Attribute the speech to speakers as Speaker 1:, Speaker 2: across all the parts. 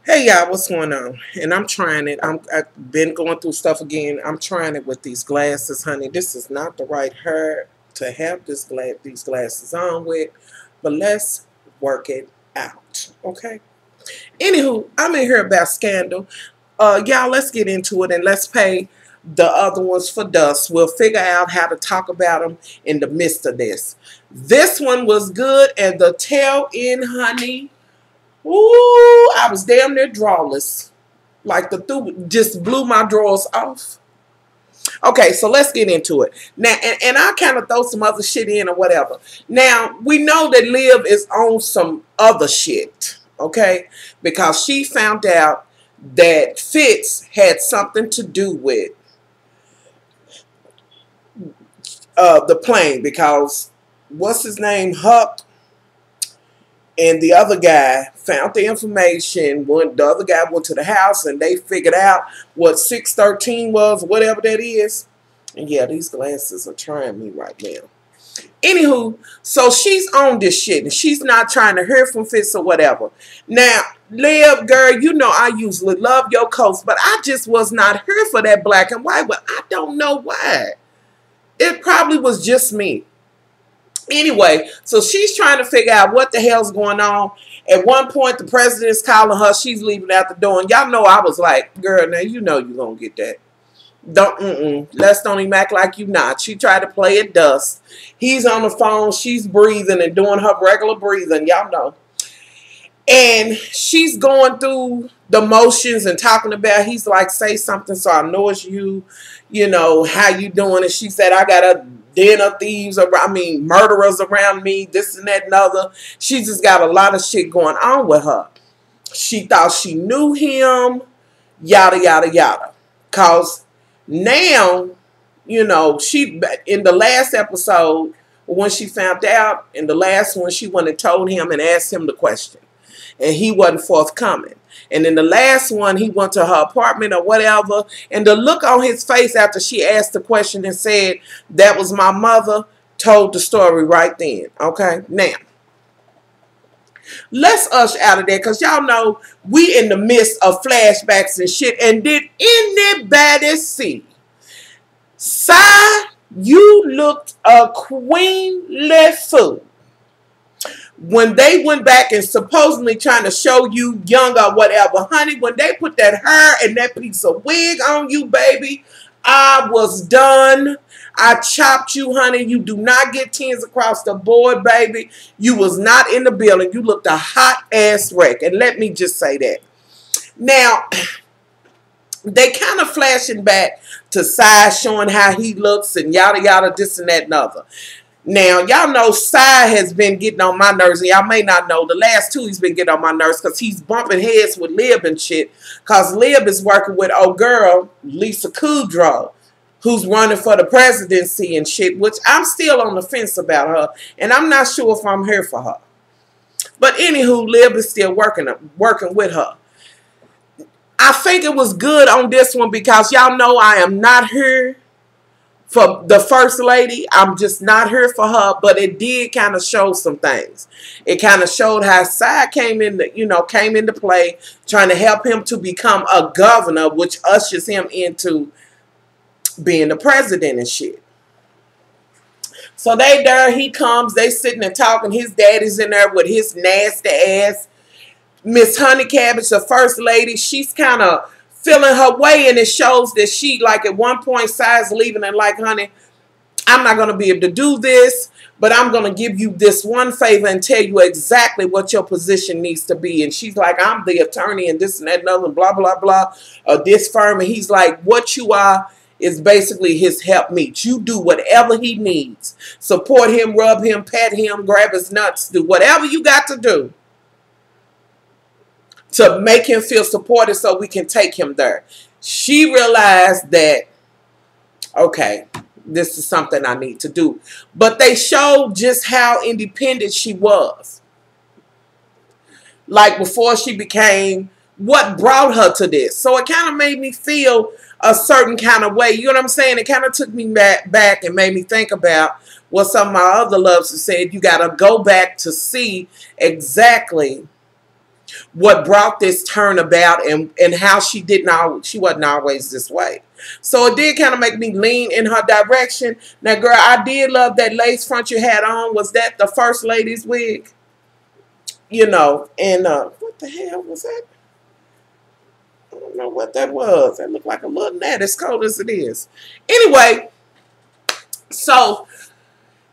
Speaker 1: Hey y'all, what's going on? And I'm trying it. I've been going through stuff again. I'm trying it with these glasses, honey. This is not the right hair to have these glasses on with, but let's work it out, okay? Anywho, I'm in here about scandal. Y'all, let's get into it and let's pay the other ones for dust. We'll figure out how to talk about them in the midst of this. This one was good, and the tail end, honey. Ooh, I was damn near drawless. Like just blew my drawers off. Okay, so let's get into it. Now, and I kind of throw some other shit in or whatever. Now, we know that Liv is on some other shit, okay? Because she found out that Fitz had something to do with the plane because, what's his name, Huck, and the other guy found the information. The other guy went to the house and they figured out what 613 was, whatever that is. And yeah, these glasses are trying me right now. Anywho, so she's on this shit and she's not trying to hear from Fitz or whatever. Now, Liv, girl, you know I usually love your coats, but I just was not here for that black and white. But I don't know why. It probably was just me. Anyway, so she's trying to figure out what the hell's going on. At one point, the president's calling her. She's leaving out the door. And y'all know I was like, girl, now you know you're going to get that. Let's don't even act like you not. She tried to play it dust. He's on the phone. She's breathing and doing her regular breathing. Y'all know. And she's going through the motions and talking about, he's like, say something so I know it's you. You know, how you doing? And she said, I got a den of thieves, murderers around me, this and that and other. She just got a lot of shit going on with her. She thought she knew him, yada, yada, yada. Because now, you know, she, in the last episode, when she found out, in the last one, she went and told him and asked him the question. And he wasn't forthcoming. And in the last one, he went to her apartment or whatever. And the look on his face after she asked the question and said, that was my mother, told the story right then. Okay? Now, let's ush out of there. Because y'all know we in the midst of flashbacks and shit. And did anybody see? Sigh, you looked a queenly fool. When they went back and supposedly trying to show you young or whatever, honey, when they put that hair and that piece of wig on you, baby, I was done. I chopped you, honey. You do not get tens across the board, baby. You was not in the building. You looked a hot ass wreck. And let me just say that. Now, they kind of flashing back to Sai showing how he looks and yada, yada, this and that and other. Now, y'all know Sai has been getting on my nerves, and y'all may not know, the last two he's been getting on my nerves because he's bumping heads with Lib and shit, because Lib is working with old girl, Lisa Kudrow, who's running for the presidency and shit, which I'm still on the fence about her, and I'm not sure if I'm here for her. But anywho, Lib is still working with her. I think it was good on this one because y'all know I am not here for the first lady. I'm just not here for her, but it did kind of show some things. It kind of showed how Sai came into play, trying to help him to become a governor, which ushers him into being the president and shit. So he comes, they sitting and talking. His daddy's in there with his nasty ass. Miss Honey Cabbage, the first lady, she's kind of feeling her way, and it shows that she, like, at one point, Sai's leaving and like, honey, I'm not going to be able to do this, but I'm going to give you this one favor and tell you exactly what your position needs to be. And she's like, I'm the attorney and this and that and other, blah, blah, blah, this firm. And he's like, what you are is basically his helpmeet. You do whatever he needs. Support him, rub him, pat him, grab his nuts, do whatever you got to do to make him feel supported so we can take him there. She realized that, okay, this is something I need to do. But they showed just how independent she was. Like before she became, what brought her to this. So it kind of made me feel a certain kind of way. You know what I'm saying? It kind of took me back and made me think about what some of my other loves have said. You got to go back to see exactly what brought this turn about and how she wasn't always this way. So it did kind of make me lean in her direction. Now, girl, I did love that lace front you had on. Was that the first lady's wig? You know, and what the hell was that? I don't know what that was. That looked like a little gnat, as cold as it is. Anyway, so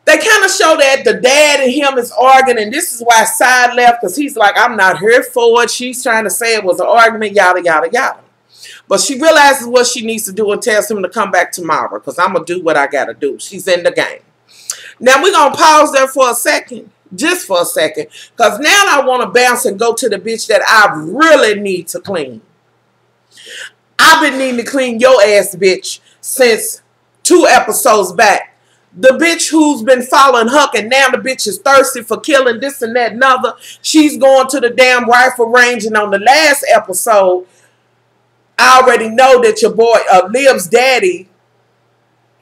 Speaker 1: they kind of show that the dad and him is arguing, and this is why Side left, because he's like, I'm not here for it. She's trying to say it was an argument, yada, yada, yada. But she realizes what she needs to do and tells him to come back tomorrow, because I'm going to do what I got to do. She's in the game. Now, we're going to pause there for a second. Just for a second. Because now I want to bounce and go to the bitch that I really need to clean. I've been needing to clean your ass, bitch, since 2 episodes back. The bitch who's been following Huck, and now the bitch is thirsty for killing this and that and other. She's going to the damn rifle range, and on the last episode, I already know that your boy, Liv's daddy,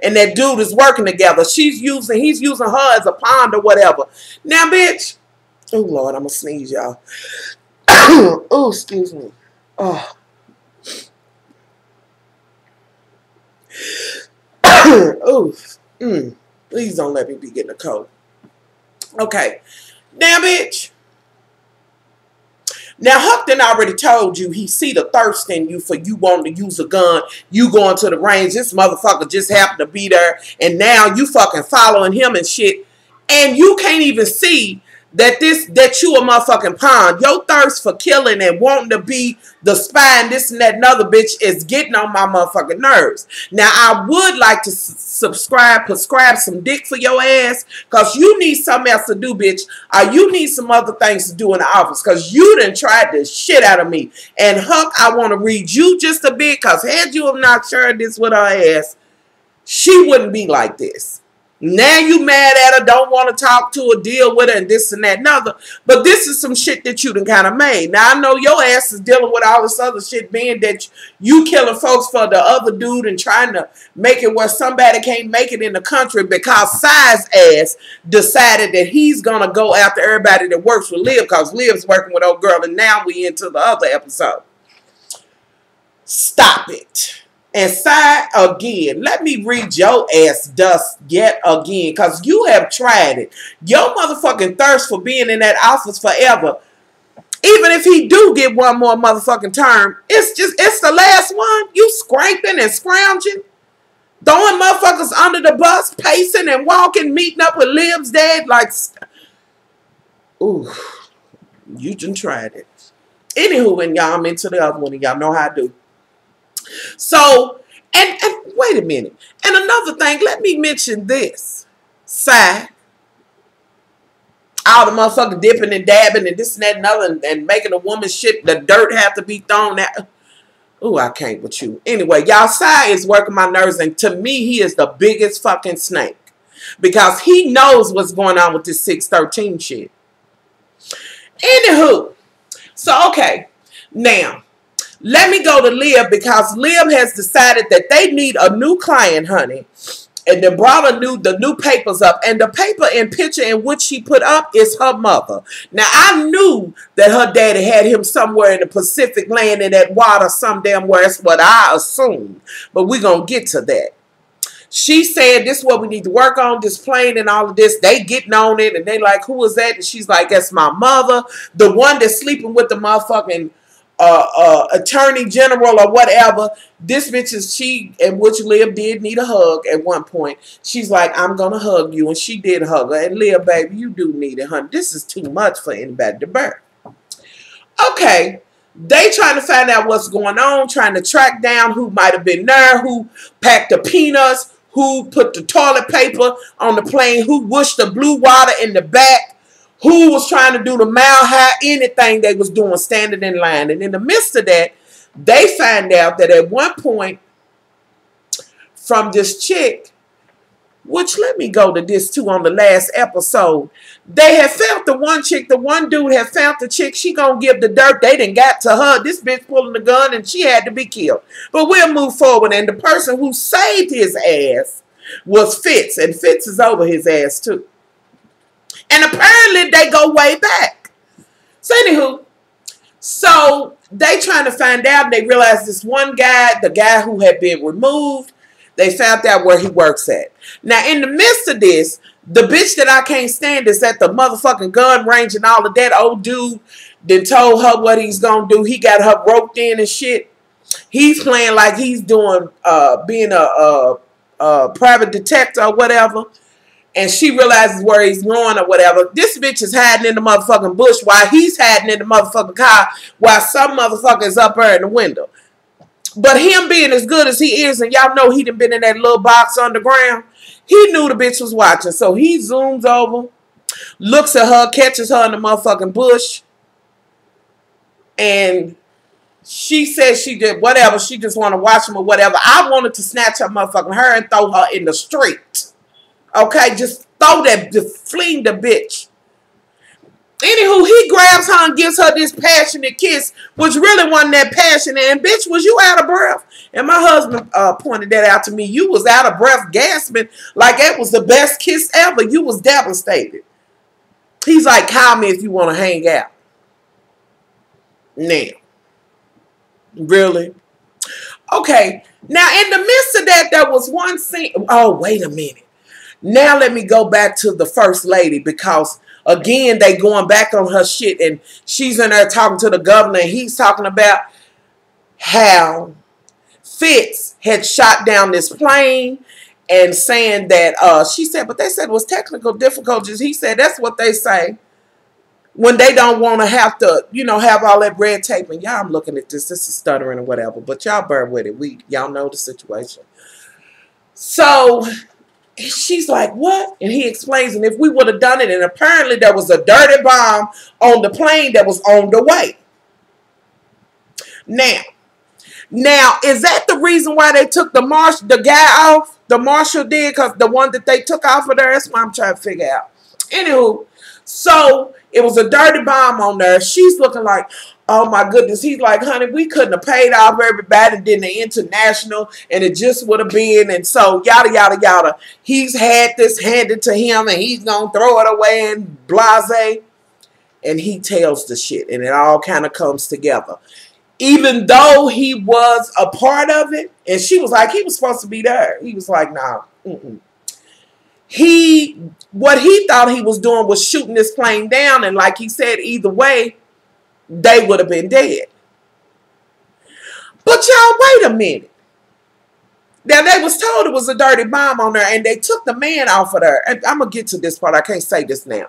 Speaker 1: and that dude is working together. He's using her as a pond or whatever. Now, bitch. Oh, Lord, I'm going to sneeze, y'all. Oh, excuse me. Oh. Oh. Please don't let me be getting a cold. Okay. Now, bitch. Now, Huck done already told you he see the thirst in you for you wanting to use a gun. You going to the range. This motherfucker just happened to be there. And now you fucking following him and shit. And you can't even see that you a motherfucking pawn. Your thirst for killing and wanting to be the spy and this and that and other bitch is getting on my motherfucking nerves. Now, I would like to prescribe some dick for your ass, because you need something else to do, bitch. Or you need some other things to do in the office, because you done tried the shit out of me. And Huck, I want to read you just a bit, because had you have not shared this with her ass, she wouldn't be like this. Now you mad at her, don't want to talk to her, deal with her, and this and that and other. But this is some shit that you done kind of made. Now, I know your ass is dealing with all this other shit, being that you killing folks for the other dude and trying to make it where somebody can't make it in the country because Si's ass decided that he's going to go after everybody that works with Liv, because Liv's working with old girl, and now we into the other episode. Stop it. And side again, let me read your ass dust yet again, because you have tried it. Your motherfucking thirst for being in that office forever, even if he do get one more motherfucking term, it's the last one. You scraping and scrounging, throwing motherfuckers under the bus, pacing and walking, meeting up with Liv's dad, like, ooh, you done tried it. Anywho, and y'all, I'm into the other one, and y'all know how I do. So, and wait a minute. And another thing, let me mention this. Side. All the motherfucker dipping and dabbing and this and that and other and making a woman shit, the dirt have to be thrown at. Ooh, I can't with you. Anyway, y'all, Side is working my nerves, and to me, he is the biggest fucking snake. Because he knows what's going on with this 613 shit. Anywho. So, okay. Now, let me go to Liv, because Liv has decided that they need a new client, honey. And they brought the new papers up. And the paper and picture in which she put up is her mother. Now, I knew that her daddy had him somewhere in the Pacific, laying in that water some damn where. That's what I assumed. But we're going to get to that. She said, this is what we need to work on, this plane and all of this. They getting on it. And they like, who is that? And she's like, that's my mother. The one that's sleeping with the motherfucking attorney general or whatever. This bitch is she, and which Liv did need a hug at one point. She's like, I'm gonna hug you, and she did hug her. And Liv, baby, you do need it, honey. This is too much for anybody to bear. Okay, they trying to find out what's going on, trying to track down who might have been there, who packed the peanuts, who put the toilet paper on the plane, who whooshed the blue water in the back, who was trying to do the mile high, anything they was doing, standing in line. And in the midst of that, they find out that at one point from this chick, which let me go to this too on the last episode, they had found the one chick, the one dude had found the chick, she gonna give the dirt, they done got to her, this bitch pulling the gun and she had to be killed. But we'll move forward, and the person who saved his ass was Fitz, and Fitz is over his ass too. And apparently they go way back. So anywho, So they trying to find out, and they realize this one guy, the guy who had been removed, they found out where he works at. Now, in the midst of this, the bitch that I can't stand is at the motherfucking gun range and all of that. Old dude then told her what he's gonna do. He got her roped in and shit. He's playing like he's doing, being a private detective or whatever. And she realizes where he's going or whatever. This bitch is hiding in the motherfucking bush while he's hiding in the motherfucking car while some motherfucker is up there in the window. But him being as good as he is, and y'all know he done been in that little box underground, he knew the bitch was watching. So he zooms over, looks at her, catches her in the motherfucking bush. And she says she did whatever. She just want to watch him or whatever. I wanted to snatch her motherfucking hair and throw her in the street. Okay, just throw that, just fling the bitch. Anywho, he grabs her and gives her this passionate kiss, which really wasn't that passionate. And bitch, was you out of breath? And my husband pointed that out to me. You was out of breath, gasping like that was the best kiss ever. You was devastated. He's like, call me if you want to hang out. Now, really? Okay, now in the midst of that, there was one scene. Oh, wait a minute. Now let me go back to the first lady, because again they going back on her shit, and she's in there talking to the governor, and he's talking about how Fitz had shot down this plane and saying that she said, but they said it was technical difficulties. He said that's what they say when they don't want to have to, you know, have all that red tape. And y'all, I'm looking at this is stuttering or whatever, but y'all bear with it. Y'all know the situation. So she's like, what? And he explains, and if we would have done it, and apparently there was a dirty bomb on the plane that was on the way. Now, is that the reason why they took the guy off? The marshal did, because the one that they took off of there, that's what I'm trying to figure out. Anywho, so it was a dirty bomb on there. She's looking like, oh my goodness. He's like, honey, we couldn't have paid off everybody, did the international, and it just would have been, and so yada, yada, yada. He's had this handed to him, and he's going to throw it away and blase. And he tells the shit, and it all kind of comes together. Even though he was a part of it, and she was like, he was supposed to be there. He was like, nah. What he thought he was doing was shooting this plane down, and like he said, either way, they would have been dead. But y'all, wait a minute. Now, they was told it was a dirty bomb on there, and they took the man off of there. And I'm going to get to this part. I can't say this now.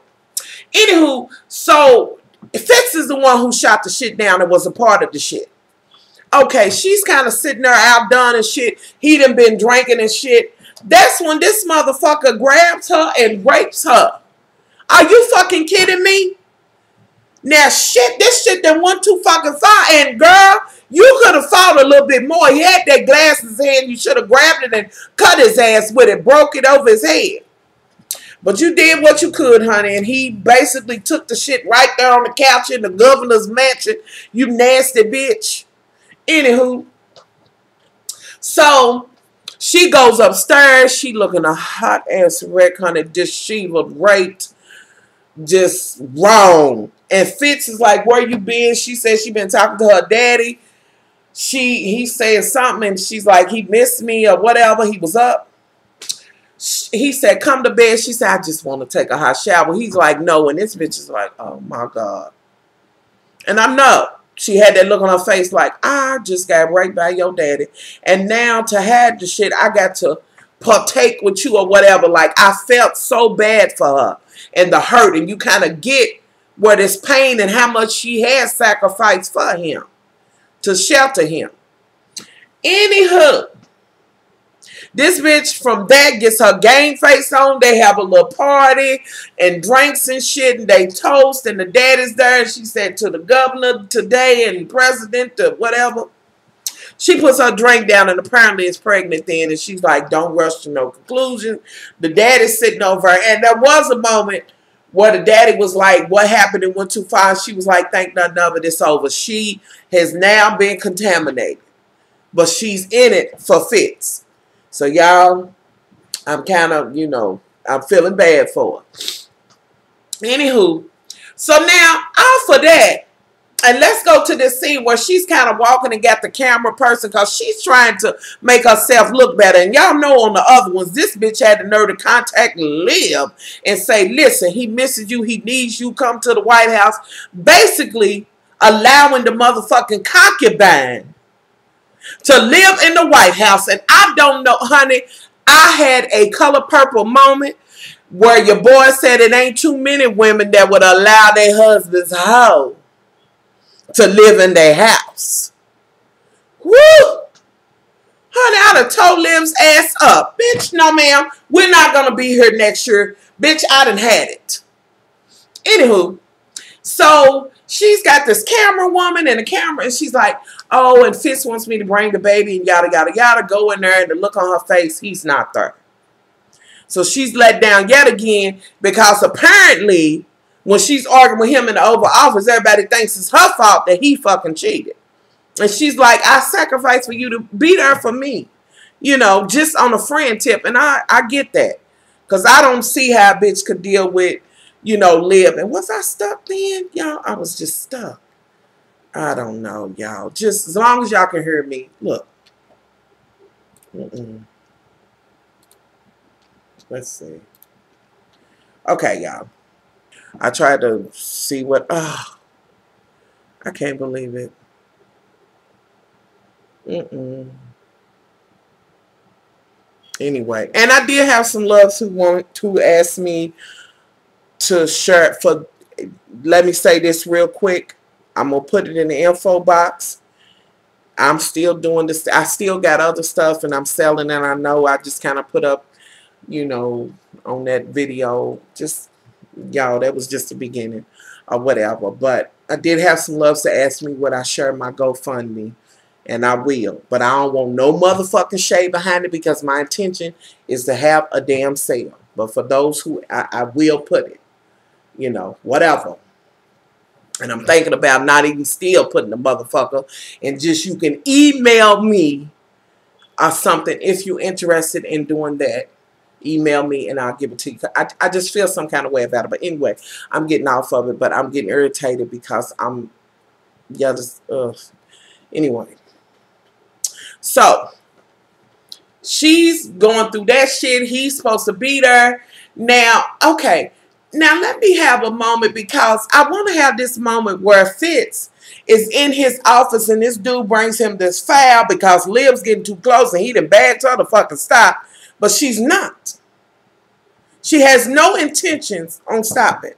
Speaker 1: Anywho, so Fitz is the one who shot the shit down and was a part of the shit. Okay, she's kind of sitting there outdone and shit. He done been drinking and shit. That's when this motherfucker grabs her and rapes her. Are you fucking kidding me? Now, shit, this shit that went too fucking far. And, girl, you could have fought a little bit more. He had that glass in his hand. You should have grabbed it and cut his ass with it, broke it over his head. But you did what you could, honey. And he basically took the shit right there on the couch in the governor's mansion. You nasty bitch. Anywho. So, she goes upstairs. She looking a hot-ass wreck, honey. Disheveled, raped. Just wrong. And Fitz is like, where you been? She said she been talking to her daddy. He said something, and she's like, he missed me or whatever. He was up. He said, come to bed. She said, I just want to take a hot shower. He's like, no. And this bitch is like, oh, my God. And I know. She had that look on her face like, I just got raped by your daddy. And now to have the shit, I got to partake with you or whatever. Like, I felt so bad for her and the hurt. And you kind of get where this pain and how much she has sacrificed for him to shelter him. Anywho, this bitch from that gets her game face on. They have a little party and drinks and shit, and they toast, and the daddy's there. She said to the governor today and president to whatever. She puts her drink down, and apparently is pregnant then, and she's like, don't rush to no conclusion. The daddy's sitting over her, and there was a moment where the daddy was like, what happened? It went too far. She was like, thank nothing of it. It's over. She has now been contaminated. But she's in it for Fitz. So, y'all, I'm kind of, you know, I'm feeling bad for her. Anywho, so now, off of that, And let's go to this scene where she's kind of walking and got the camera person because she's trying to make herself look better. And y'all know on the other ones, this bitch had the nerve to contact Liv and say, listen, he misses you. He needs you. Come to the White House. Basically allowing the motherfucking concubine to live in the White House. And I don't know, honey, I had a Color Purple moment where your boy said it ain't too many women that would allow their husband's hoe to live in their house. Woo! Honey, I'd have told Liv's ass up. Bitch, no ma'am. We're not going to be here next year. Bitch, I done had it. Anywho, so she's got this camera woman and a camera, and she's like, oh, and Fitz wants me to bring the baby and yada, yada, yada. Go in there, and the look on her face, he's not there. So she's let down yet again because apparently when she's arguing with him in the Oval Office, everybody thinks it's her fault that he fucking cheated. And she's like, I sacrificed for you to be there for me. You know, just on a friend tip. And I get that. Because I don't see how a bitch could deal with, you know, Liv. And was I stuck then? Y'all, I was just stuck. I don't know, y'all. Just as long as y'all can hear me. Look. Let's see. Okay, y'all. I tried to see what... Oh, I can't believe it. Anyway, and I did have some loves who asked me to share for... Let me say this real quick. I'm going to put it in the info box. I'm still doing this. I still got other stuff and I'm selling, and I know I just kind of put up, you know, on that video, just... Y'all, that was just the beginning or whatever. But I did have some loves to ask me would I share my GoFundMe. And I will. But I don't want no motherfucking shade behind it because my intention is to have a damn sale. But for those who I will put it. You know, whatever. And I'm thinking about not even still putting the motherfucker. And just you can email me or something if you're interested in doing that. Email me and I'll give it to you. I just feel some kind of way about it. But anyway, I'm getting off of it. But I'm getting irritated because I'm, yeah, just, anyway. So, she's going through that shit. He's supposed to be there. Now, okay. Now, let me have a moment because I want to have this moment where Fitz is in his office and this dude brings him this file because Liv's getting too close and he done begged her to fucking stop. But she's not. She has no intentions on stopping.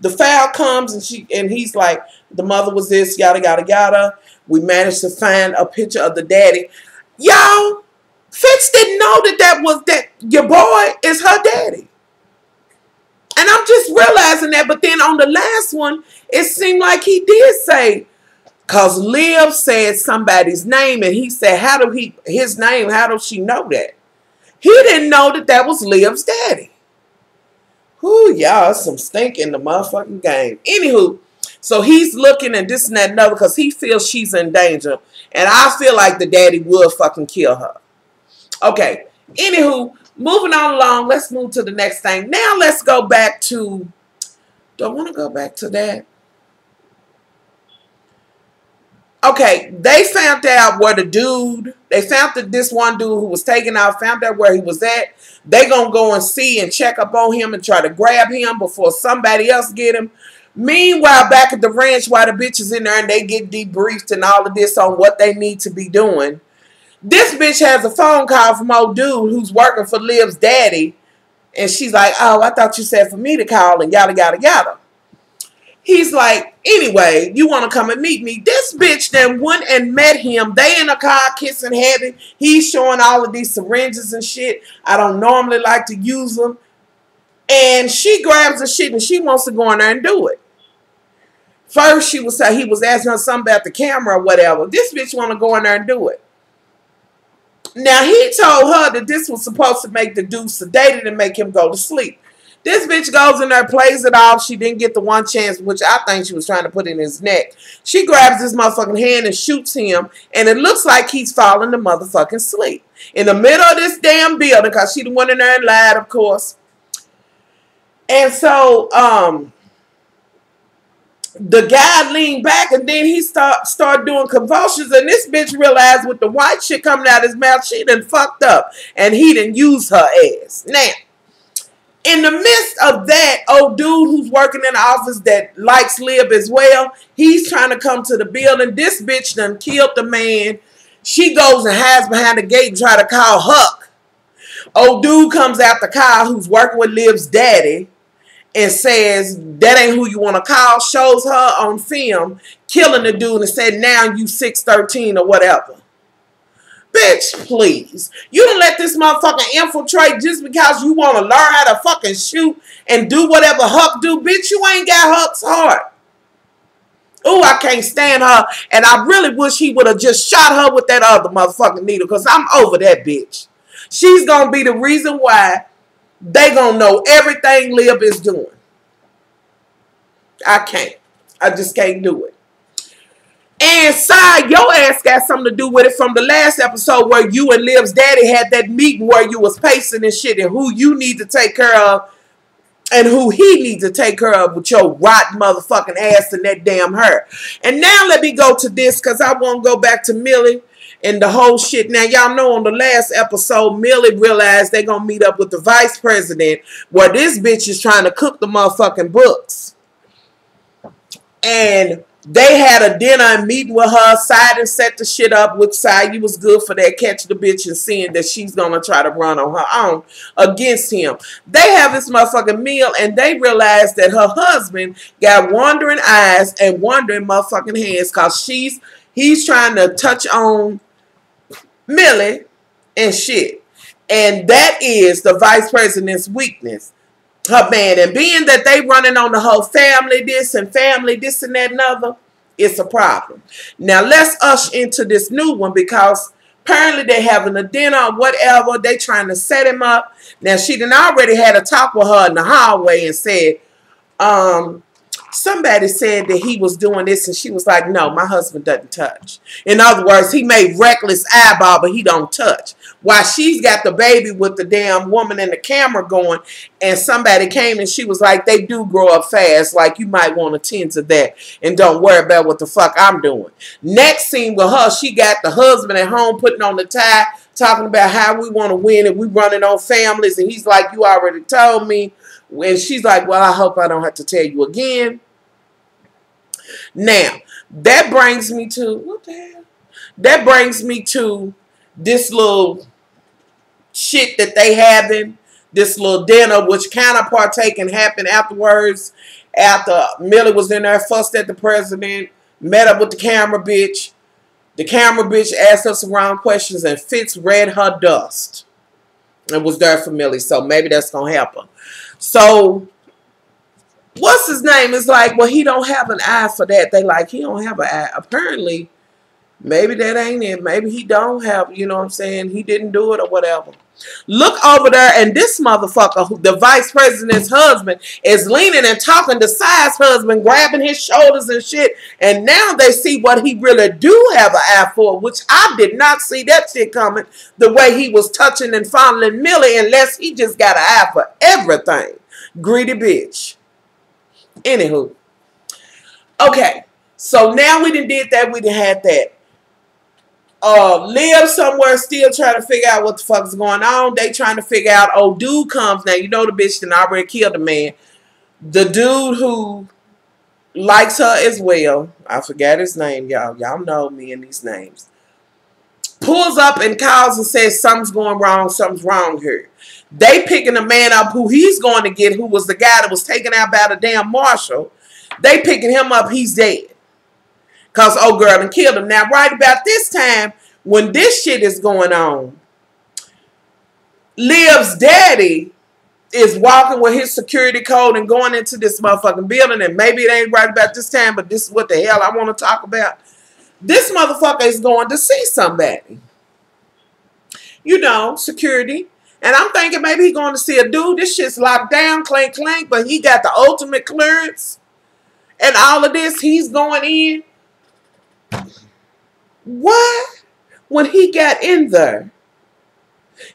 Speaker 1: The file comes and he's like, the mother was this, yada, yada, yada. We managed to find a picture of the daddy. Y'all, Fitz didn't know that your boy is her daddy. And I'm just realizing that. But then on the last one, it seemed like he did say, because Liv said somebody's name and he said, his name, how does she know that? He didn't know that was Liv's daddy. Whoo, y'all, some stink in the motherfucking game. Anywho, so he's looking at this and that and other because he feels she's in danger. And I feel like the daddy would fucking kill her. Okay. Anywho, moving on along. Let's move to the next thing. Now let's go back to... Do I want to go back to that? Okay. They found out where the dude... They found that this one dude who was taken out, found out where he was at. They gonna go and see and check up on him and try to grab him before somebody else get him. Meanwhile, back at the ranch, while the bitch is in there and they get debriefed and all of this on what they need to be doing, this bitch has a phone call from old dude who's working for Liv's daddy. And she's like, oh, I thought you said for me to call and yada, yada, yada. He's like, anyway, you want to come and meet me? This bitch then went and met him. They in a car kissing heavy. He's showing all of these syringes and shit. I don't normally like to use them. And she grabs the shit and she wants to go in there and do it. First, he was asking her something about the camera or whatever. This bitch want to go in there and do it. Now, he told her that this was supposed to make the dude sedated and make him go to sleep. This bitch goes in there, plays it off. She didn't get the one chance, which I think she was trying to put in his neck. She grabs this motherfucking hand and shoots him, and it looks like he's falling to motherfucking sleep. In the middle of this damn building, because she went in there and lied, of course. And so, The guy leaned back and then he start doing convulsions, and this bitch realized with the white shit coming out his mouth, she done fucked up and he done used her ass. Now, in the midst of that, old dude who's working in the office that likes Lib as well, he's trying to come to the building. This bitch done killed the man. She goes and hides behind the gate and try to call Huck. Old dude comes out the car who's working with Lib's daddy and says, that ain't who you want to call. Shows her on film killing the dude and said, now you 613 or whatever. Bitch, please. You don't let this motherfucker infiltrate just because you want to learn how to fucking shoot and do whatever Huck do. Bitch, you ain't got Huck's heart. Ooh, I can't stand her. And I really wish he would have just shot her with that other motherfucking needle, because I'm over that bitch. She's going to be the reason why they going to know everything Lib is doing. I can't. I just can't do it. And side, your ass got something to do with it from the last episode where you and Liv's daddy had that meeting where you was pacing and shit and who you need to take care of and who he needs to take care of with your rotten motherfucking ass and that damn hair. And now let me go to this because I want to go back to Millie and the whole shit. Now, y'all know on the last episode, Millie realized they're going to meet up with the vice president where this bitch is trying to cook the motherfucking books. And they had a dinner and meeting with her. Side and set the shit up, which Side, you was good for that. Catch the bitch and seeing that she's going to try to run on her own against him. They have this motherfucking meal and they realize that her husband got wandering eyes and wandering motherfucking hands because he's trying to touch on Millie and shit. And that is the vice president's weakness. Her man. And being that they running on the whole family this and that and other, it's a problem. Now let's usher into this new one because apparently they're having a dinner or whatever. They trying to set him up. Now she done already had a talk with her in the hallway and said, somebody said that he was doing this and she was like, no, my husband doesn't touch. In other words, he made reckless eyeball, but he don't touch. While she's got the baby with the damn woman and the camera going, and somebody came and she was like, they do grow up fast. Like, you might want to tend to that and don't worry about what the fuck I'm doing. Next scene with her, she got the husband at home putting on the tie, talking about how we want to win and we running on families. And he's like, you already told me. And she's like, well, I hope I don't have to tell you again. Now, that brings me to, what the hell? That brings me to this little shit that they having, this little dinner, which kind of partaking happened afterwards, after Millie was in there, fussed at the president, met up with the camera bitch. The camera bitch asked her some wrong questions and Fitz read her dust and was there for Millie, so maybe that's going to help her. So, what's his name? It's like, well, he don't have an eye for that. They like, he don't have an eye. Apparently, maybe that ain't it. Maybe he don't have, you know what I'm saying? He didn't do it or whatever. Look over there, and this motherfucker, the vice president's husband, is leaning and talking to Si's husband, grabbing his shoulders and shit. And now they see what he really do have an eye for, which I did not see that shit coming the way he was touching and fondling Millie, unless he just got an eye for everything. Greedy bitch. Anywho. Okay. So now we done did that. We done had that. Live somewhere still trying to figure out what the fuck is going on. They trying to figure out, old dude comes. Now, you know the bitch done already killed the man. The dude who likes her as well, I forgot his name, y'all. Y'all know me and these names. Pulls up and calls and says something's going wrong. Something's wrong here. They picking the man up who he's going to get, who was the guy that was taken out by the damn marshal. They picking him up. He's dead. Because old girl done killed him. Now, right about this time, when this shit is going on, Liv's daddy is walking with his security code and going into this motherfucking building. And maybe it ain't right about this time, but this is what the hell I want to talk about. This motherfucker is going to see somebody. You know, security. And I'm thinking maybe he's going to see a dude. This shit's locked down, clank, clank, but he got the ultimate clearance. And all of this, he's going in. What? When he got in there,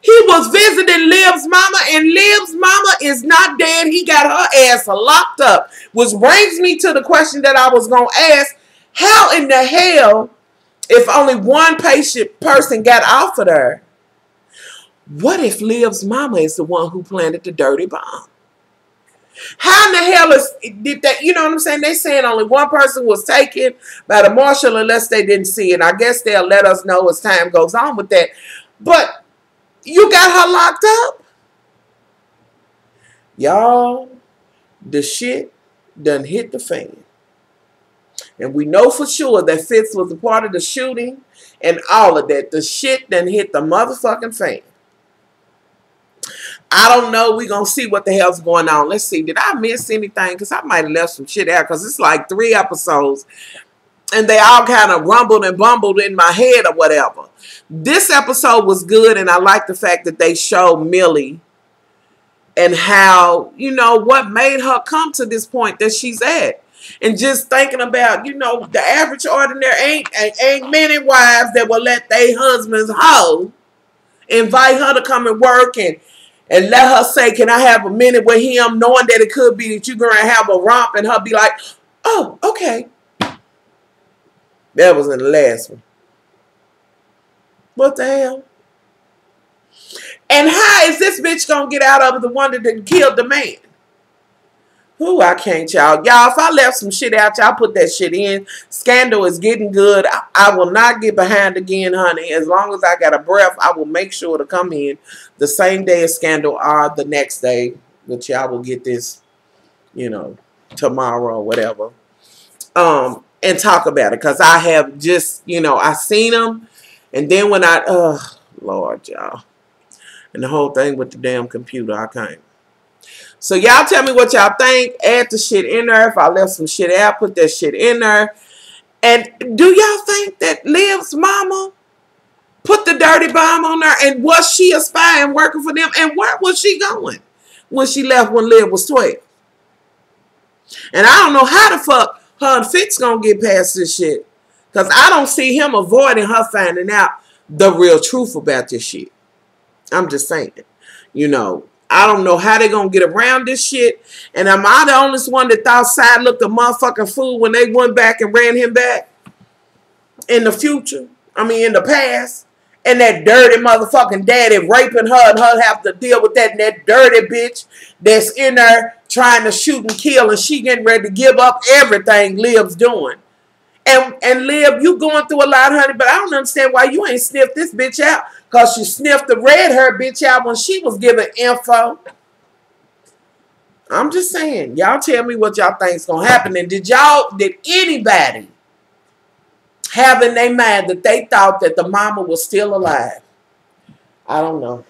Speaker 1: He was visiting Liv's mama, and Liv's mama is not dead. He got her ass locked up. Which brings me to the question that I was going to ask. How in the hell, if only one person got offered her, what if Liv's mama is the one who planted the dirty bomb? How in the hell did that? You know what I'm saying? They saying only one person was taken by the marshal unless they didn't see it. I guess they'll let us know as time goes on with that. But you got her locked up? Y'all, the shit done hit the fan. And we know for sure that Fitz was a part of the shooting and all of that. The shit done hit the motherfucking fan. I don't know. We're going to see what the hell's going on. Let's see. Did I miss anything? Because I might have left some shit out. Because it's like 3 episodes. And they all kind of rumbled and bumbled in my head or whatever. This episode was good. And I like the fact that they showed Millie. And how, you know, what made her come to this point that she's at. And just thinking about, you know, the average ordinary ain't many wives that will let their husbands hoe. Invite her to come and work and let her say, can I have a minute with him, knowing that it could be that you're going to have a romp, and her be like, oh, okay. That was in the last one. What the hell? And how is this bitch going to get out of it, the one that killed the man? Who I can't, y'all. Y'all, if I left some shit out, y'all put that shit in. Scandal is getting good. I will not get behind again, honey. As long as I got a breath, I will make sure to come in the same day as Scandal or the next day. Which y'all will get this, you know, tomorrow or whatever. And talk about it. Because I have just, you know, I seen them. And then when Lord, y'all. And the whole thing with the damn computer, I can't. So y'all tell me what y'all think. Add the shit in there. If I left some shit out, put that shit in there. And do y'all think that Liv's mama put the dirty bomb on her? And was she a spy and working for them? And where was she going when she left when Liv was 12? And I don't know how the fuck her and Fitz gonna get past this shit. Because I don't see him avoiding her finding out the real truth about this shit. I'm just saying. You know. I don't know how they're going to get around this shit. And am I the only one that thought Side looked a motherfucking fool when they went back and ran him back? In the future. I mean, in the past. And that dirty motherfucking daddy raping her and her have to deal with that. And that dirty bitch that's in there trying to shoot and kill. And she getting ready to give up everything Liv's doing. And Liv, you going through a lot, honey. But I don't understand why you ain't sniffed this bitch out. Because you sniffed the red hair bitch out when she was giving info. I'm just saying. Y'all tell me what y'all think's going to happen. And did anybody have in their mind that they thought that the mama was still alive? I don't know.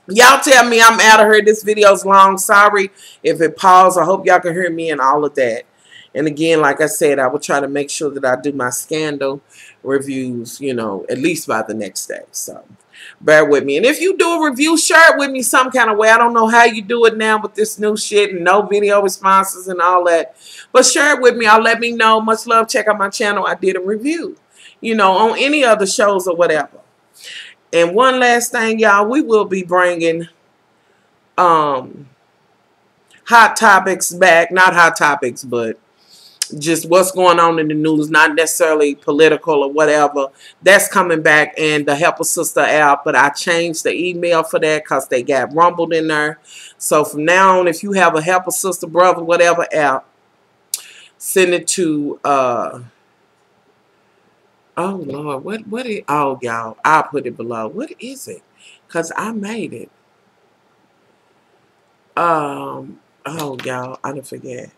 Speaker 1: Y'all tell me. I'm out of here. This video's long. Sorry if it paused. I hope y'all can hear me and all of that. And again, like I said, I will try to make sure that I do my Scandal reviews, you know, at least by the next day. So bear with me. And if you do a review, share it with me some kind of way. I don't know how you do it now with this new shit and no video responses and all that. But share it with me. I'll let me know. Much love. Check out my channel. I did a review, you know, on any other shows or whatever. And one last thing, y'all. We will be bringing hot topics back. Not hot topics, but just what's going on in the news, not necessarily political or whatever. That's coming back, and the Help a Sister app. But I changed the email for that because they got rumbled in there. So from now on, if you have a Help a Sister, brother, whatever app, send it to oh Lord, what is, oh y'all, I'll put it below. What is it? Because I made it. Oh y'all, I didn't forget.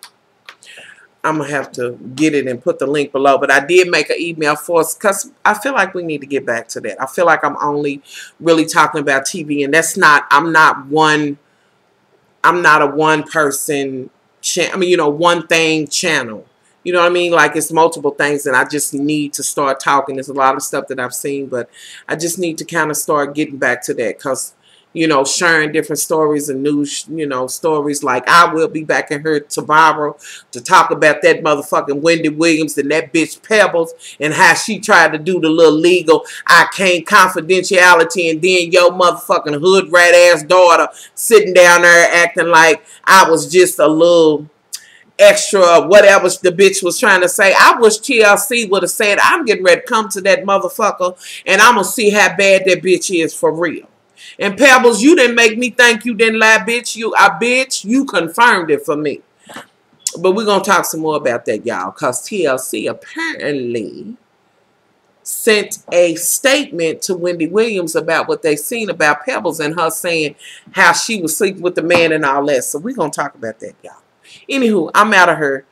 Speaker 1: I'm going to have to get it and put the link below. But I did make an email for us because I feel like we need to get back to that. I feel like I'm only really talking about TV. And that's not, I'm not a one person, I mean, you know, one thing channel. You know what I mean? Like it's multiple things and I just need to start talking. There's a lot of stuff that I've seen, but I just need to kind of start getting back to that because, you know, sharing different stories and news, you know, stories. Like, I will be back in here tomorrow to talk about that motherfucking Wendy Williams and that bitch Pebbles and how she tried to do the little legal I can't confidentiality, and then your motherfucking hood rat ass daughter sitting down there acting like I was just a little extra whatever the bitch was trying to say. I wish TLC would have said, I'm getting ready to come to that motherfucker and I'm going to see how bad that bitch is for real. And Pebbles, you didn't make me think you didn't lie, bitch. You confirmed it for me. But we're going to talk some more about that, y'all, because TLC apparently sent a statement to Wendy Williams about what they seen about Pebbles and her saying how she was sleeping with the man and all that. So we're going to talk about that, y'all. Anywho, I'm out of here.